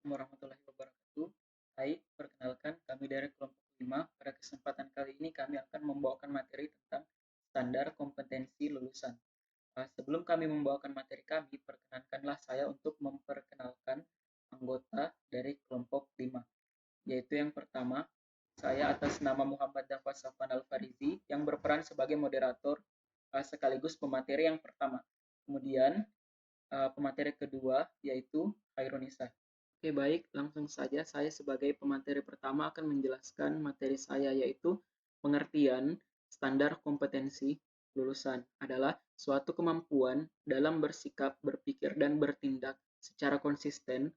warahmatullahi wabarakatuh. Hai, perkenalkan kami dari kelompok 5. Pada kesempatan kali ini kami akan membawakan materi tentang standar kompetensi lulusan. Sebelum kami membawakan materi kami, perkenankanlah saya untuk memperkenalkan anggota dari kelompok 5, yaitu yang pertama, saya atas nama Muhammad Dafwa Safwan Al-Farizi yang berperan sebagai moderator sekaligus pemateri yang pertama. Kemudian pemateri kedua yaitu Khairunisa. Oke, baik, langsung saja saya sebagai pemateri pertama akan menjelaskan materi saya, yaitu pengertian standar kompetensi lulusan adalah suatu kemampuan dalam bersikap, berpikir, dan bertindak secara konsisten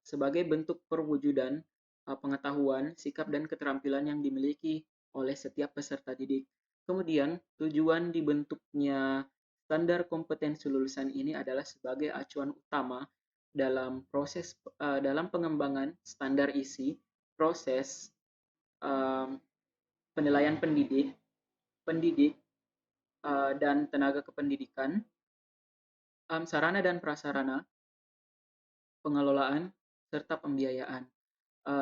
sebagai bentuk perwujudan pengetahuan, sikap, dan keterampilan yang dimiliki oleh setiap peserta didik. Kemudian, tujuan dibentuknya standar kompetensi lulusan ini adalah sebagai acuan utama dalam pengembangan standar isi, proses penilaian pendidik dan tenaga kependidikan, sarana dan prasarana, pengelolaan, serta pembiayaan.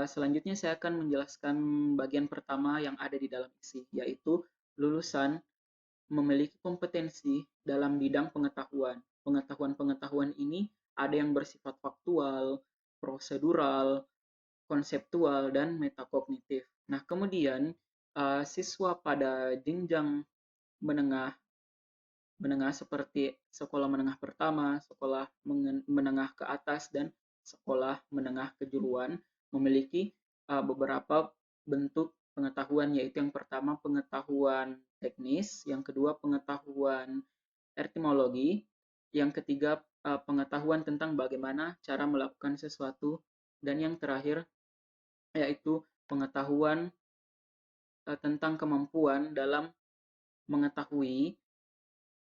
Selanjutnya saya akan menjelaskan bagian pertama yang ada di dalam isi, yaitu lulusan memiliki kompetensi dalam bidang pengetahuan. Pengetahuan-pengetahuan ini ada yang bersifat faktual, prosedural, konseptual, dan metakognitif. Nah, kemudian siswa pada jenjang menengah seperti sekolah menengah pertama, sekolah menengah ke atas, dan sekolah menengah kejuruan memiliki beberapa bentuk pengetahuan, yaitu yang pertama pengetahuan teknis, yang kedua pengetahuan etimologi, yang ketiga pengetahuan tentang bagaimana cara melakukan sesuatu, dan yang terakhir yaitu pengetahuan tentang kemampuan dalam mengetahui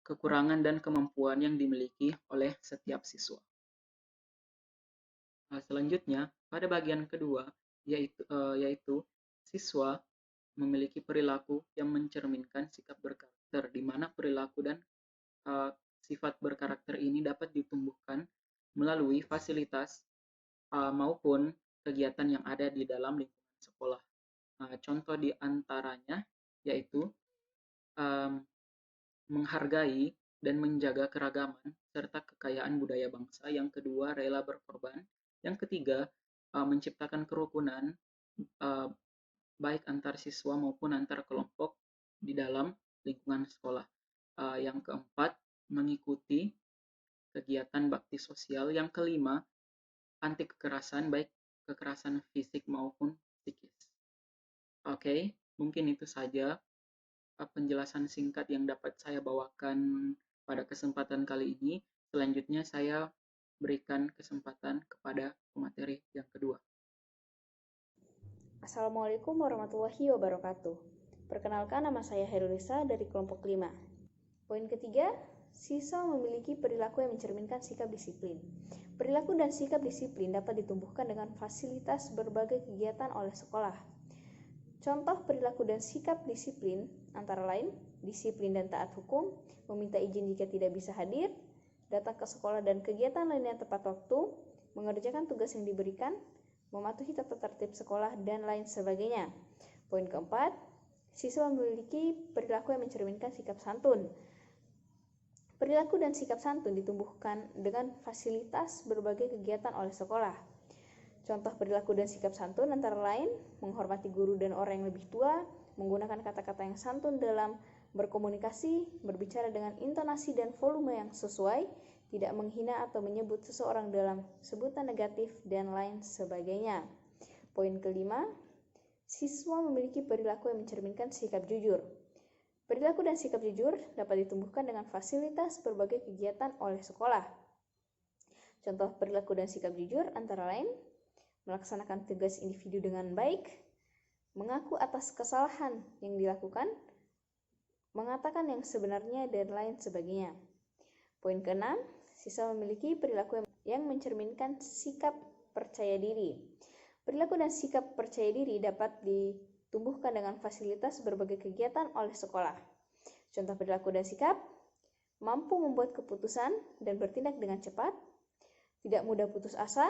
kekurangan dan kemampuan yang dimiliki oleh setiap siswa. Selanjutnya, pada bagian kedua, yaitu siswa memiliki perilaku yang mencerminkan sikap berkarakter, di mana perilaku dan sifat berkarakter ini dapat ditumbuhkan melalui fasilitas maupun kegiatan yang ada di dalam lingkungan sekolah. Contoh di antaranya yaitu menghargai dan menjaga keragaman serta kekayaan budaya bangsa. Yang kedua, rela berkorban. Yang ketiga, menciptakan kerukunan baik antar siswa maupun antar kelompok di dalam lingkungan sekolah. Yang keempat, mengikuti kegiatan bakti sosial. Yang kelima, anti kekerasan, baik kekerasan fisik maupun psikis. Oke, mungkin itu saja penjelasan singkat yang dapat saya bawakan pada kesempatan kali ini. Selanjutnya saya berikan kesempatan kepada pemateri yang kedua. Assalamualaikum warahmatullahi wabarakatuh. Perkenalkan, nama saya Herulisa dari kelompok 5. Poin ketiga, siswa memiliki perilaku yang mencerminkan sikap disiplin. Perilaku dan sikap disiplin dapat ditumbuhkan dengan fasilitas berbagai kegiatan oleh sekolah. Contoh perilaku dan sikap disiplin antara lain disiplin dan taat hukum, meminta izin jika tidak bisa hadir, datang ke sekolah dan kegiatan lainnya tepat waktu, mengerjakan tugas yang diberikan, mematuhi tata tertib sekolah, dan lain sebagainya. Poin keempat, siswa memiliki perilaku yang mencerminkan sikap santun. Perilaku dan sikap santun ditumbuhkan dengan fasilitas berbagai kegiatan oleh sekolah. Contoh perilaku dan sikap santun antara lain menghormati guru dan orang yang lebih tua, menggunakan kata-kata yang santun dalam berkomunikasi, berbicara dengan intonasi dan volume yang sesuai, tidak menghina atau menyebut seseorang dalam sebutan negatif, dan lain sebagainya. Poin kelima, siswa memiliki perilaku yang mencerminkan sikap jujur. Perilaku dan sikap jujur dapat ditumbuhkan dengan fasilitas berbagai kegiatan oleh sekolah. Contoh perilaku dan sikap jujur antara lain melaksanakan tugas individu dengan baik, mengaku atas kesalahan yang dilakukan, mengatakan yang sebenarnya, dan lain sebagainya. Poin keenam, siswa memiliki perilaku yang mencerminkan sikap percaya diri. Perilaku dan sikap percaya diri dapat ditumbuhkan dengan fasilitas berbagai kegiatan oleh sekolah. Contoh perilaku dan sikap, mampu membuat keputusan dan bertindak dengan cepat, tidak mudah putus asa,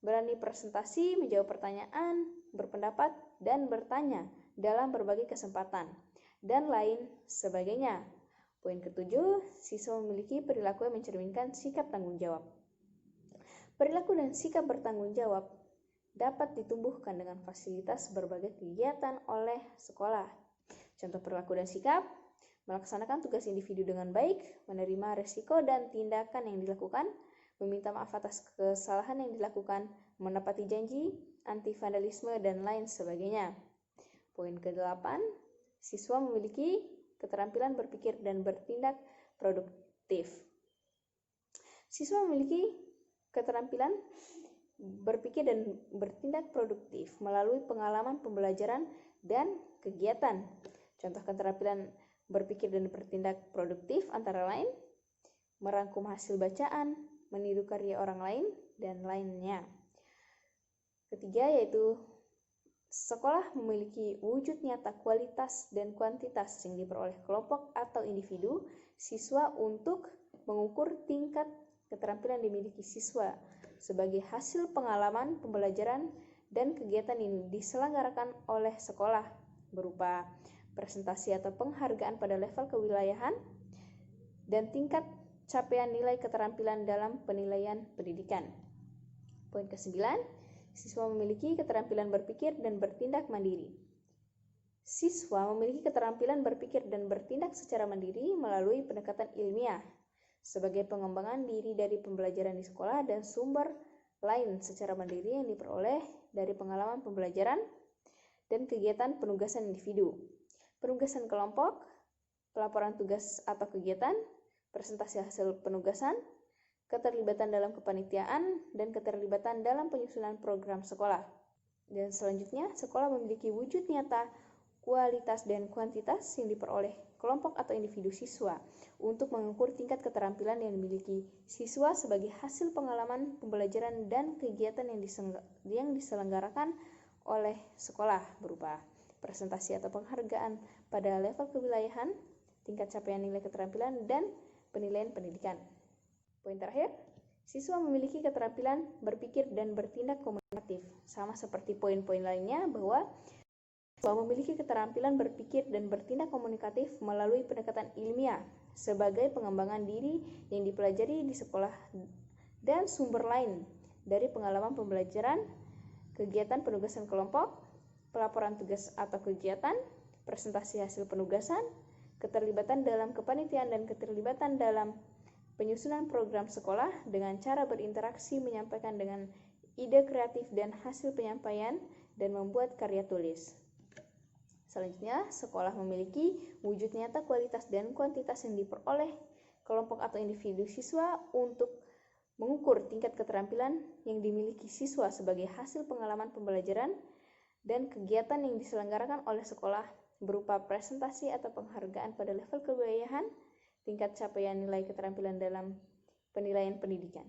berani presentasi, menjawab pertanyaan, berpendapat, dan bertanya dalam berbagai kesempatan, dan lain sebagainya. Poin ketujuh, siswa memiliki perilaku yang mencerminkan sikap tanggung jawab. Perilaku dan sikap bertanggung jawab dapat ditumbuhkan dengan fasilitas berbagai kegiatan oleh sekolah. Contoh perilaku dan sikap: melaksanakan tugas individu dengan baik, menerima risiko dan tindakan yang dilakukan, meminta maaf atas kesalahan yang dilakukan, menepati janji, anti vandalisme, dan lain sebagainya. Poin ke-8, siswa memiliki keterampilan berpikir dan bertindak produktif. Siswa memiliki keterampilan berpikir dan bertindak produktif melalui pengalaman pembelajaran dan kegiatan. Contoh keterampilan berpikir dan bertindak produktif antara lain merangkum hasil bacaan, meniru karya orang lain, dan lainnya. Ketiga yaitu sekolah memiliki wujud nyata kualitas dan kuantitas yang diperoleh kelompok atau individu siswa untuk mengukur tingkat keterampilan dimiliki siswa sebagai hasil pengalaman pembelajaran dan kegiatan yang diselenggarakan oleh sekolah berupa presentasi atau penghargaan pada level kewilayahan dan tingkat capaian nilai keterampilan dalam penilaian pendidikan. Poin ke-9, siswa memiliki keterampilan berpikir dan bertindak mandiri. Siswa memiliki keterampilan berpikir dan bertindak secara mandiri melalui pendekatan ilmiah sebagai pengembangan diri dari pembelajaran di sekolah dan sumber lain secara mandiri yang diperoleh dari pengalaman pembelajaran dan kegiatan penugasan individu, penugasan kelompok, pelaporan tugas atau kegiatan, presentasi hasil penugasan, keterlibatan dalam kepanitiaan, dan keterlibatan dalam penyusunan program sekolah. Dan selanjutnya, sekolah memiliki wujud nyata kualitas dan kuantitas yang diperoleh kelompok atau individu siswa untuk mengukur tingkat keterampilan yang dimiliki siswa sebagai hasil pengalaman pembelajaran dan kegiatan yang diselenggarakan oleh sekolah berupa presentasi atau penghargaan pada level kewilayahan, tingkat capaian nilai keterampilan, dan penilaian pendidikan. Poin terakhir, siswa memiliki keterampilan berpikir dan bertindak komunikatif. Sama seperti poin-poin lainnya bahwa siswa memiliki keterampilan berpikir dan bertindak komunikatif melalui pendekatan ilmiah sebagai pengembangan diri yang dipelajari di sekolah dan sumber lain dari pengalaman pembelajaran, kegiatan penugasan kelompok, pelaporan tugas atau kegiatan, presentasi hasil penugasan, keterlibatan dalam kepanitiaan dan keterlibatan dalam penyusunan program sekolah dengan cara berinteraksi, menyampaikan dengan ide kreatif dan hasil penyampaian, dan membuat karya tulis. Selanjutnya, sekolah memiliki wujud nyata kualitas dan kuantitas yang diperoleh kelompok atau individu siswa untuk mengukur tingkat keterampilan yang dimiliki siswa sebagai hasil pengalaman pembelajaran dan kegiatan yang diselenggarakan oleh sekolah berupa presentasi atau penghargaan pada level kewilayahan, tingkat capaian nilai keterampilan dalam penilaian pendidikan.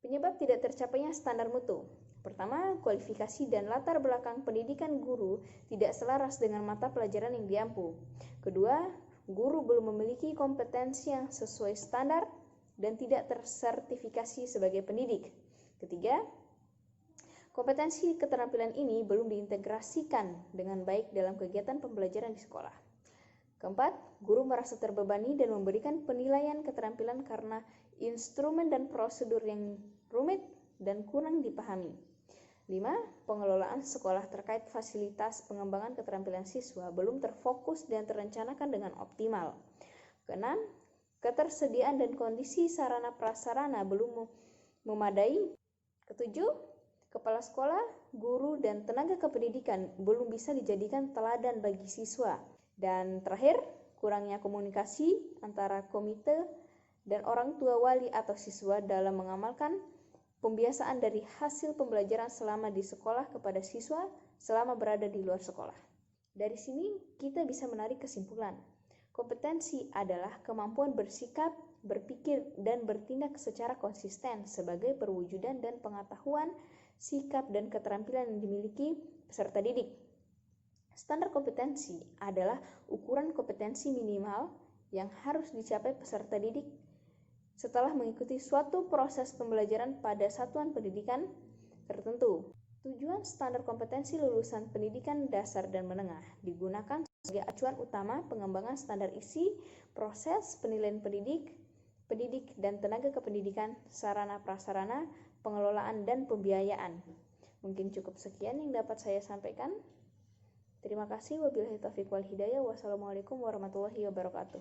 Penyebab tidak tercapainya standar mutu. Pertama, kualifikasi dan latar belakang pendidikan guru tidak selaras dengan mata pelajaran yang diampu. Kedua, guru belum memiliki kompetensi yang sesuai standar dan tidak tersertifikasi sebagai pendidik. Ketiga, kompetensi keterampilan ini belum diintegrasikan dengan baik dalam kegiatan pembelajaran di sekolah. Keempat, guru merasa terbebani dan memberikan penilaian keterampilan karena instrumen dan prosedur yang rumit dan kurang dipahami. 5. Pengelolaan sekolah terkait fasilitas pengembangan keterampilan siswa belum terfokus dan terencanakan dengan optimal. Keenam, ketersediaan dan kondisi sarana prasarana belum memadai. Ketujuh, kepala sekolah, guru, dan tenaga kependidikan belum bisa dijadikan teladan bagi siswa. Dan terakhir, kurangnya komunikasi antara komite dan orang tua wali atau siswa dalam mengamalkan pembiasaan dari hasil pembelajaran selama di sekolah kepada siswa selama berada di luar sekolah. Dari sini kita bisa menarik kesimpulan. Kompetensi adalah kemampuan bersikap, berpikir, dan bertindak secara konsisten sebagai perwujudan dan pengetahuan, sikap, dan keterampilan yang dimiliki peserta didik. Standar kompetensi adalah ukuran kompetensi minimal yang harus dicapai peserta didik setelah mengikuti suatu proses pembelajaran pada satuan pendidikan tertentu. Tujuan standar kompetensi lulusan pendidikan dasar dan menengah digunakan sebagai acuan utama pengembangan standar isi, proses, penilaian pendidik dan tenaga kependidikan, sarana prasarana, pengelolaan dan pembiayaan. Mungkin cukup sekian yang dapat saya sampaikan. Terima kasih. Wabillahi taufiq wal hidayah. Wassalamualaikum warahmatullahi wabarakatuh.